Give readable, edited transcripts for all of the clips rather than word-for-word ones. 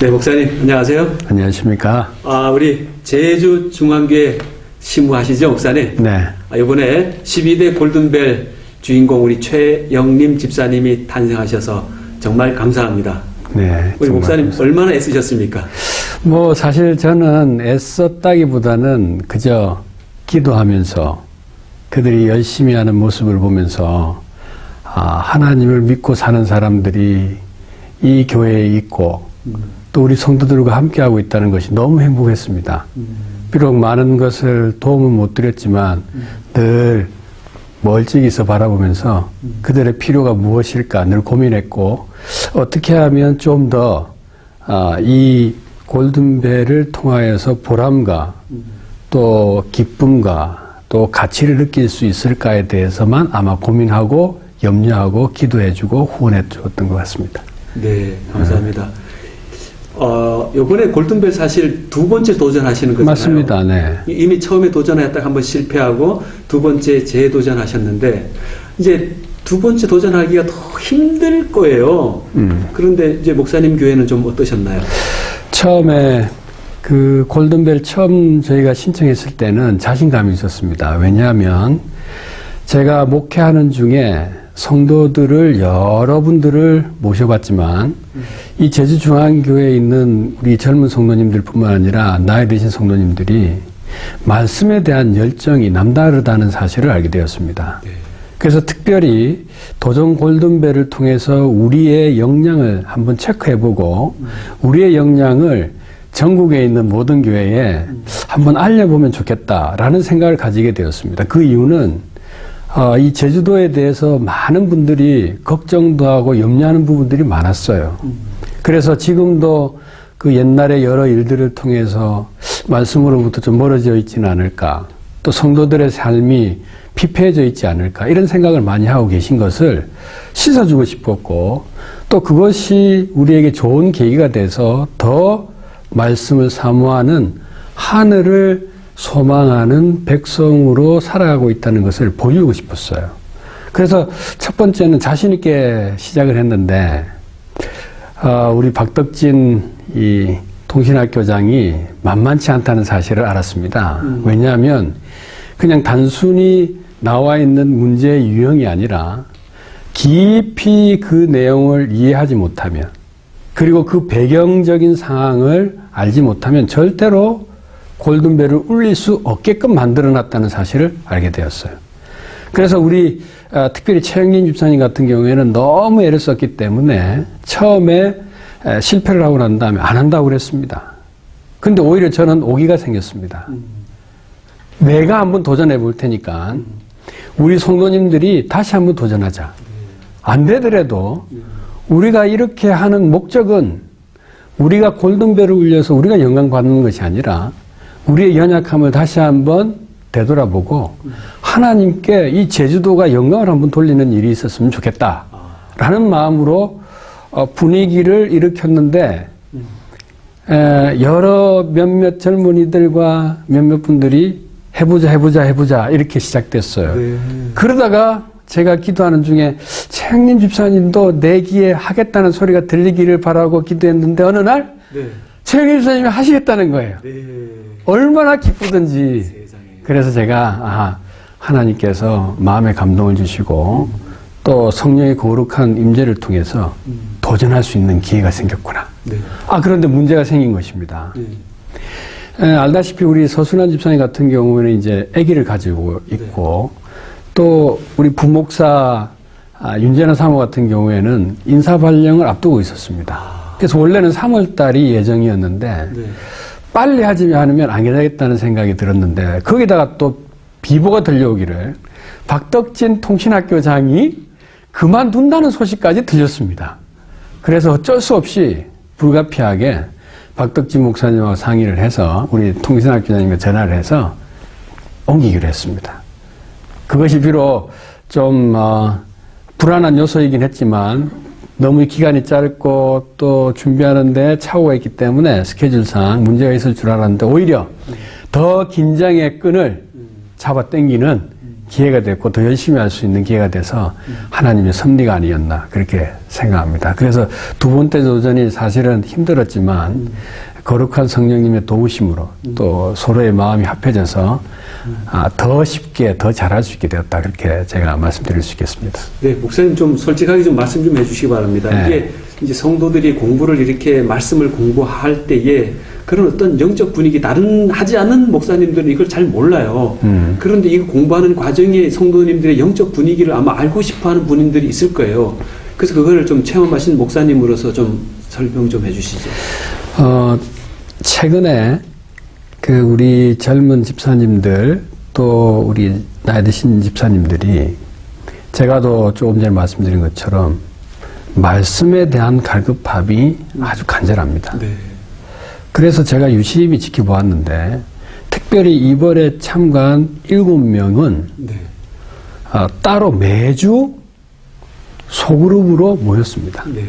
네, 목사님, 안녕하세요. 안녕하십니까. 우리 제주중앙교회 신무하시죠, 목사님? 네. 이번에 12대 골든벨 주인공 우리 최영림 집사님이 탄생하셔서 정말 감사합니다. 네. 우리 목사님 얼마나 애쓰셨습니까? 사실 저는 애썼다기보다는 그저 기도하면서 그들이 열심히 하는 모습을 보면서 하나님을 믿고 사는 사람들이 이 교회에 있고 또 우리 성도들과 함께하고 있다는 것이 너무 행복했습니다. 비록 많은 것을 도움은 못 드렸지만 늘 멀찍이서 바라보면서 그들의 필요가 무엇일까 늘 고민했고, 어떻게 하면 좀 더 이 골든벨을 통하여서 보람과 또 기쁨과 또 가치를 느낄 수 있을까에 대해서만 아마 고민하고 염려하고 기도해주고 후원해 주었던 것 같습니다. 네, 감사합니다. 요번에 골든벨 사실 두 번째 도전하시는 거잖아요. 맞습니다. 네. 이미 처음에 도전했다가 한번 실패하고 두 번째 재도전하셨는데 이제 두 번째 도전하기가 더 힘들 거예요. 그런데 이제 목사님 교회는 좀 어떠셨나요? 처음에 그 골든벨 처음 저희가 신청했을 때는 자신감이 있었습니다. 왜냐하면 제가 목회하는 중에 성도들을 여러분들을 모셔봤지만 이 제주중앙교회에 있는 우리 젊은 성도님들 뿐만 아니라 나이 드신 성도님들이 말씀에 대한 열정이 남다르다는 사실을 알게 되었습니다. 네. 그래서 특별히 도전 골든벨을 통해서 우리의 역량을 한번 체크해보고 우리의 역량을 전국에 있는 모든 교회에 한번 알려보면 좋겠다라는 생각을 가지게 되었습니다. 그 이유는 이 제주도에 대해서 많은 분들이 걱정도 하고 염려하는 부분들이 많았어요. 그래서 지금도 그 옛날의 여러 일들을 통해서 말씀으로부터 좀 멀어져 있지는 않을까, 또 성도들의 삶이 피폐해져 있지 않을까, 이런 생각을 많이 하고 계신 것을 씻어주고 싶었고, 또 그것이 우리에게 좋은 계기가 돼서 더 말씀을 사모하는 하늘을 소망하는 백성으로 살아가고 있다는 것을 보여주고 싶었어요. 그래서 첫 번째는 자신 있게 시작을 했는데, 우리 박덕진 이 통신학교장이 만만치 않다는 사실을 알았습니다. 왜냐하면 그냥 단순히 나와 있는 문제의 유형이 아니라 깊이 그 내용을 이해하지 못하면, 그리고 그 배경적인 상황을 알지 못하면 절대로 골든벨을 울릴 수 없게끔 만들어놨다는 사실을 알게 되었어요. 그래서 우리 특별히 최영림 집사님 같은 경우에는 너무 애를 썼기 때문에 처음에 실패를 하고 난 다음에 안 한다고 그랬습니다. 근데 오히려 저는 오기가 생겼습니다. 내가 한번 도전해 볼 테니까 우리 성도님들이 다시 한번 도전하자. 안 되더라도 우리가 이렇게 하는 목적은 우리가 골든벨을 울려서 우리가 영광 받는 것이 아니라 우리의 연약함을 다시 한번 되돌아보고 하나님께 이 제주도가 영광을 한번 돌리는 일이 있었으면 좋겠다라는 마음으로 분위기를 일으켰는데, 여러 몇몇 젊은이들과 몇몇 분들이 해보자 이렇게 시작됐어요. 네. 그러다가 제가 기도하는 중에 최영림 집사님도 내 귀에 하겠다는 소리가 들리기를 바라고 기도했는데 어느 날 최영림 집사님이 하시겠다는 거예요. 네. 얼마나 기쁘든지. 세상에. 그래서 제가 하나님께서 마음에 감동을 주시고 또 성령의 거룩한 임재를 통해서 도전할 수 있는 기회가 생겼구나. 네. 그런데 문제가 생긴 것입니다. 알다시피 우리 서순환 집사님 같은 경우에는 이제 아기를 가지고 있고, 또 우리 부목사 윤재나 사모 같은 경우에는 인사 발령을 앞두고 있었습니다. 그래서 원래는 3월 달이 예정이었는데 빨리 하지 않으면 안 되겠다는 생각이 들었는데, 거기다가 또 비보가 들려오기를 박덕진 통신학교장이 그만둔다는 소식까지 들렸습니다. 그래서 어쩔 수 없이 불가피하게 박덕진 목사님하고 상의를 해서 우리 통신학교장님과 전화를 해서 옮기기로 했습니다. 그것이 비록 좀 불안한 요소이긴 했지만 너무 기간이 짧고 또 준비하는데 착오가 있기 때문에 스케줄상 문제가 있을 줄 알았는데 오히려 더 긴장의 끈을 잡아 당기는 기회가 됐고 더 열심히 할 수 있는 기회가 돼서 하나님의 섭리가 아니었나 그렇게 생각합니다. 그래서 두 번째 도전이 사실은 힘들었지만 거룩한 성령님의 도우심으로 또 서로의 마음이 합해져서 더 쉽게 더 잘할 수 있게 되었다 그렇게 제가 말씀드릴 수 있겠습니다. 네, 목사님 좀 솔직하게 좀 말씀 좀 해주시기 바랍니다. 네. 이게 이제 성도들이 공부를 이렇게 말씀을 공부할 때에 그런 어떤 영적 분위기 하지 않은 목사님들은 이걸 잘 몰라요. 그런데 이 공부하는 과정에 성도님들의 영적 분위기를 아마 알고 싶어하는 분들이 있을 거예요. 그래서 그걸 좀 체험하신 목사님으로서 좀 설명 좀 해주시죠. 최근에 그 우리 젊은 집사님들 또 우리 나이 드신 집사님들이 제가 또 조금 전에 말씀드린 것처럼 말씀에 대한 갈급함이 아주 간절합니다. 네. 그래서 제가 유심히 지켜보았는데 특별히 이번에 참가한 7명은 네. 따로 매주 소그룹으로 모였습니다. 네.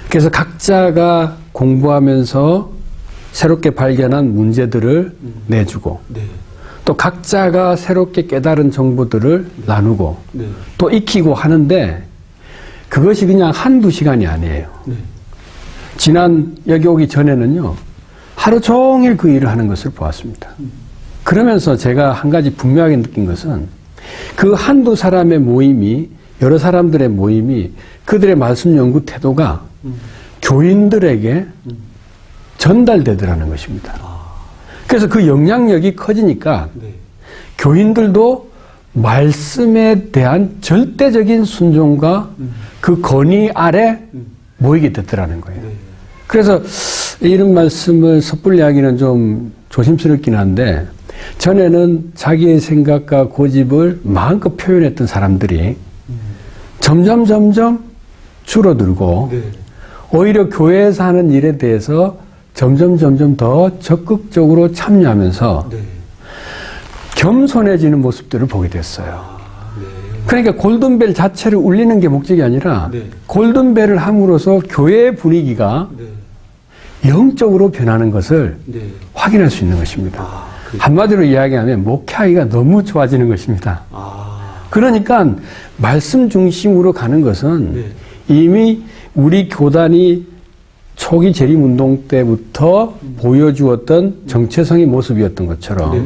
그래서 각자가 공부하면서 새롭게 발견한 문제들을 내주고 네. 또 각자가 새롭게 깨달은 정보들을 나누고 네. 또 익히고 하는데 그것이 그냥 한두 시간이 아니에요. 네. 지난 여기 오기 전에는요, 하루 종일 그 일을 하는 것을 보았습니다. 그러면서 제가 한 가지 분명하게 느낀 것은 그 한두 사람의 모임이, 여러 사람들의 모임이 그들의 말씀 연구 태도가 교인들에게 전달되더라는 것입니다. 그래서 그 영향력이 커지니까 네. 교인들도 말씀에 대한 절대적인 순종과 그 건의 아래 모이게 됐더라는 거예요. 네. 그래서 이런 말씀을 섣불리 하기는 좀 조심스럽긴 한데 전에는 자기의 생각과 고집을 마음껏 표현했던 사람들이 점점 줄어들고 네. 오히려 교회에서 하는 일에 대해서 점점 더 적극적으로 참여하면서 네. 겸손해지는 모습들을 보게 됐어요. 네. 그러니까 골든벨 자체를 울리는 게 목적이 아니라 네. 골든벨을 함으로써 교회의 분위기가 네. 영적으로 변하는 것을 네. 확인할 수 있는 것입니다. 그렇죠. 한마디로 이야기하면 목회하기가 너무 좋아지는 것입니다. 그러니까 말씀 중심으로 가는 것은 네. 이미 우리 교단이 초기 재림운동 때부터 보여주었던 정체성의 모습이었던 것처럼 네.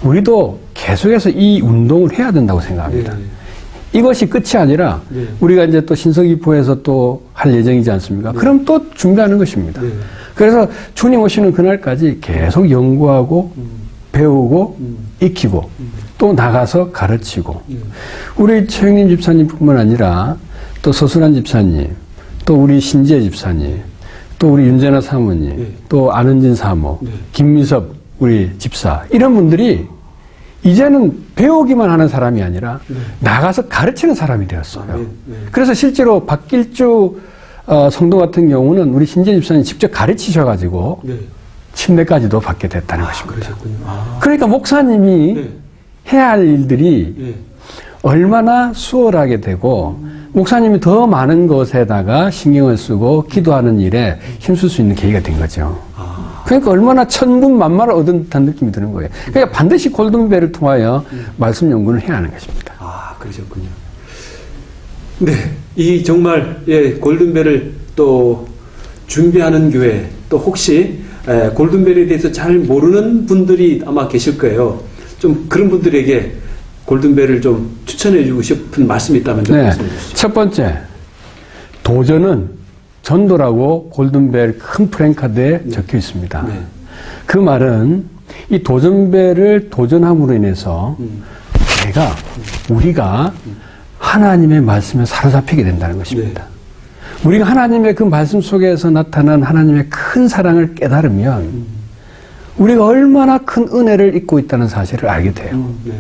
우리도 계속해서 이 운동을 해야 된다고 생각합니다. 네. 이것이 끝이 아니라 네. 우리가 이제 또 신서기포에서 또 할 예정이지 않습니까? 네. 그럼 또 준비하는 것입니다. 네. 그래서 주님 오시는 그날까지 계속 연구하고 배우고 익히고 또 나가서 가르치고 우리 최영림 집사님뿐만 아니라 또 서순환 집사님 또 우리 신재 집사님 또 우리 윤재나 사모님 네. 또 안은진 사모 네. 김미섭 우리 집사 이런 분들이 이제는 배우기만 하는 사람이 아니라 나가서 가르치는 사람이 되었어요. 네. 네. 그래서 실제로 박길주 성도 같은 경우는 우리 신재 집사님 직접 가르치셔가지고 네. 침례까지도 받게 됐다는 것입니다. 그러셨군요. 그러니까 목사님이 네. 해야 할 일들이 네. 얼마나 수월하게 되고 목사님이 더 많은 것에다가 신경을 쓰고 기도하는 일에 힘쓸 수 있는 계기가 된 거죠. 그러니까 얼마나 천군만마를 얻은 듯한 느낌이 드는 거예요. 그러니까 반드시 골든벨을 통하여 말씀 연구를 해야 하는 것입니다. 그러셨군요. 네, 이 정말 골든벨을 또 준비하는 교회 또 혹시 골든벨에 대해서 잘 모르는 분들이 아마 계실 거예요. 좀 그런 분들에게 골든벨을 좀 추천해주고 싶은 말씀이 있다면 좀 말씀해 주시죠. 첫 번째, 도전은 전도라고 골든벨 큰 프랭카드에 적혀 있습니다. 네. 그 말은 이 도전벨을 도전함으로 인해서 우리가 하나님의 말씀에 사로잡히게 된다는 것입니다. 네. 우리가 하나님의 그 말씀 속에서 나타난 하나님의 큰 사랑을 깨달으면 우리가 얼마나 큰 은혜를 입고 있다는 사실을 알게 돼요. 네.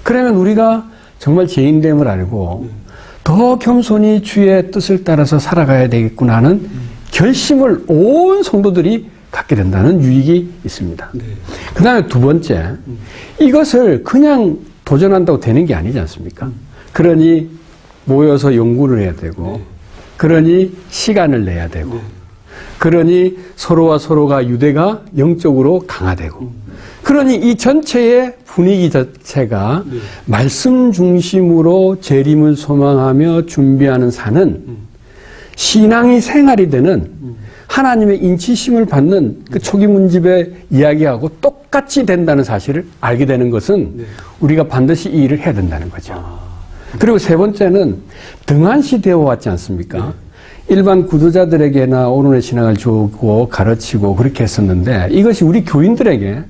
그러면 우리가 정말 죄인됨을 알고 더 겸손히 주의 뜻을 따라서 살아가야 되겠구나 하는 결심을 온 성도들이 갖게 된다는 유익이 있습니다. 네. 그 다음에 두 번째, 이것을 그냥 도전한다고 되는 게 아니지 않습니까? 그러니 모여서 연구를 해야 되고, 그러니 시간을 내야 되고, 그러니 서로와 서로가 유대가 영적으로 강화되고, 그러니 이 전체의 분위기 자체가 네. 말씀 중심으로 재림을 소망하며 준비하는 사는 신앙이 생활이 되는 하나님의 인치심을 받는 그 초기 문집의 이야기하고 똑같이 된다는 사실을 알게 되는 것은 네. 우리가 반드시 이 일을 해야 된다는 거죠. 아, 그리고 세 번째는 등한시 되어 왔지 않습니까? 일반 구두자들에게나 오른의 신앙을 주고 가르치고 그렇게 했었는데 이것이 우리 교인들에게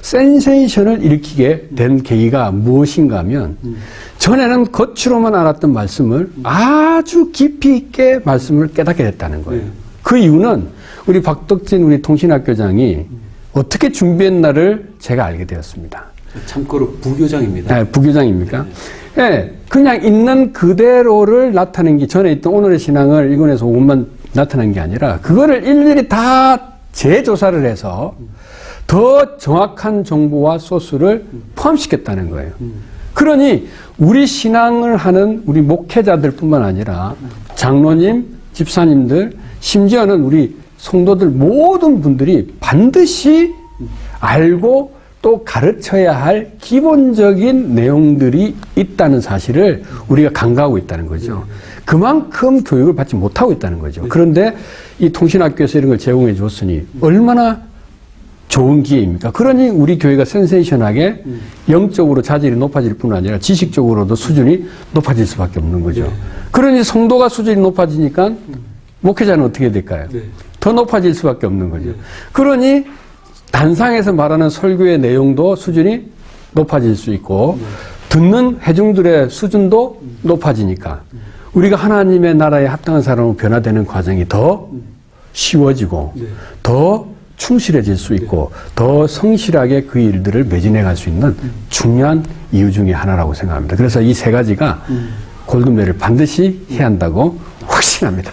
센세이션을 일으키게 된 계기가 무엇인가 하면 전에는 겉으로만 알았던 말씀을 아주 깊이 있게 말씀을 깨닫게 됐다는 거예요. 네. 그 이유는 우리 박덕진 우리 통신학교장이 어떻게 준비했나를 제가 알게 되었습니다. 참고로 부교장입니다. 네, 부교장입니까? 네, 그냥 있는 그대로를 나타낸 게 전에 있던 오늘의 신앙을 읽어내서 5분만 나타낸 게 아니라 그거를 일일이 다 재조사를 해서 더 정확한 정보와 소스를 포함시켰다는 거예요. 그러니 우리 신앙을 하는 우리 목회자들뿐만 아니라 장로님, 집사님들, 심지어는 우리 성도들 모든 분들이 반드시 알고 또 가르쳐야 할 기본적인 내용들이 있다는 사실을 우리가 간과하고 있다는 거죠. 그만큼 교육을 받지 못하고 있다는 거죠. 그런데 이 통신학교에서 이런 걸 제공해 줬으니 얼마나 좋은 기회입니까? 그러니 우리 교회가 센세이션하게 영적으로 자질이 높아질 뿐 아니라 지식적으로도 수준이 높아질 수밖에 없는 거죠. 그러니 성도가 수준이 높아지니까 목회자는 어떻게 될까요? 더 높아질 수밖에 없는 거죠. 그러니 단상에서 말하는 설교의 내용도 수준이 높아질 수 있고 듣는 회중들의 수준도 높아지니까 우리가 하나님의 나라에 합당한 사람으로 변화되는 과정이 더 쉬워지고 더 충실해질 수 있고 더 성실하게 그 일들을 매진해 갈 수 있는 중요한 이유 중에 하나라고 생각합니다. 그래서 이 세 가지가 골든벨을 반드시 해야 한다고 확신합니다.